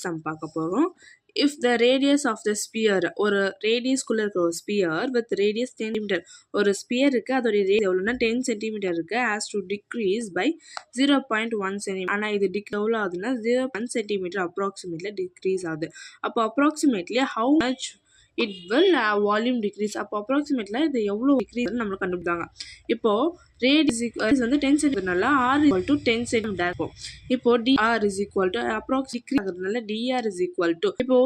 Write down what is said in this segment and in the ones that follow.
Some பார்க்க போகிறோம். If the radius of the sphere, ஒரு ரேடியஸ்குள்ளே இருக்கிற ஒரு ஸ்பியர் வித் ரேடியஸ் 10 சென்டிமீட்டர், ஒரு ஸ்பியர் இருக்குது, அதோடைய ரேடியஸ் எவ்வளோன்னா 10 சென்டிமீட்டர் இருக்குது, has to decrease by 0.1 centimetre. ஆனால் இது எவ்வளோ ஆகுதுன்னா 0.1 சென்டிமீட்டர் அப்ராக்சிமேட்லி டிக்ரீஸ் ஆகுது. அப்போ approximately how much it will volume degrees. அப்போ அப்ராக்சிமேட்ல இது எவ்வளோ டிக்ரீஸ் நம்மளுக்கு கண்டுபிடிச்சாங்க. இப்போ ரேடியஸ் வந்து 10 சென்டிமீட்டர்னால ஆர் ஈக்குவல் டு 10 சென்டிமீட்டர் இருக்கும். இப்போ d r is equal to approx degrees ஆகுறதுனால டிஆர் இஸ் ஈக்குவல் டு இப்போ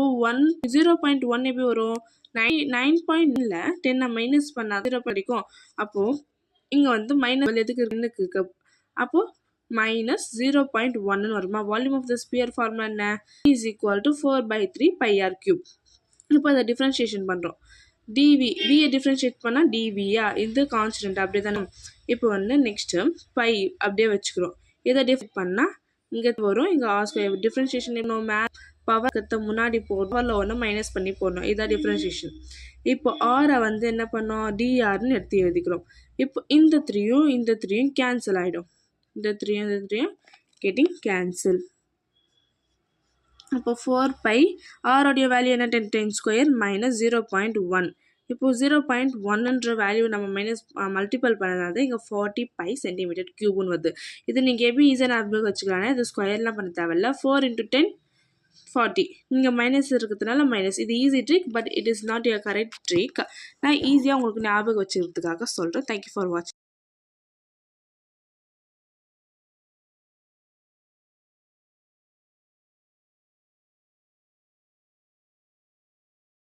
0.1 எப்படி வரும், 9.1ல 10 மைனஸ் பண்ணா 0 படிக்கும். அப்போ இங்க வந்து மைனஸ் எதுக்கு இருக்கு, அப்போ minus 0.1 வருமா. Volume of the sphere formula என்ன, is equal to 4/3 πr cube. இப்போ அதை டிஃப்ரென்ஷியேஷன் பண்ணுறோம். டிவி வியை டிஃப்ரென்ஷியேட் பண்ணால் டிவியா, இது கான்ஸ்டன்ட் அப்படி தானே. இப்போ வந்து நெக்ஸ்ட்டு பை அப்படியே வச்சுக்கிறோம். இதை டிஃபைன் பண்ணால் இங்கே வரும், இங்கே ஆர் ஸ்கொயர். டிஃப்ரென்ஷியேஷன் இன்னும் பவர் கற்ற முன்னாடி போடணும், பவரில் ஒன்று மைனஸ் பண்ணி போடணும், இதான் டிஃப்ரென்ஷியேஷன். இப்போ ஆரை வந்து என்ன பண்ணோம், டிஆர்னு எடுத்து எழுதிக்கிறோம். இப்போ இந்த த்ரீயும் கேன்சல் ஆகிடும். இந்த த்ரீயும் கெட்டிங் கேன்சல். அப்போ 4π ஆரோடைய வேல்யூ என்ன, 10 ஸ்கொயர் மைனஸ் 0.1. இப்போ 0.1ன்ற வேல்யூ நம்ம மைனஸ் மல்டிபிள் பண்ணதால் இங்கே 40π சென்டிமீட்டர் கியூப்னு வருது. இது நீங்கள் எப்படி ஈஸியாக ஞாபகம் வச்சுக்கலாம்னா, இது ஸ்கொயர்லாம் பண்ண தேவையில்ல. 4 × 10 40. இங்கே மைனஸ் இருக்கிறதுனால மைனஸ். இது easy trick, but it is not your correct trick. நான் ஈஸியாக உங்களுக்கு ஞாபகம் வச்சுக்கிறதுக்காக சொல்கிறேன். தேங்க்யூ ஃபார் வாட்சிங்.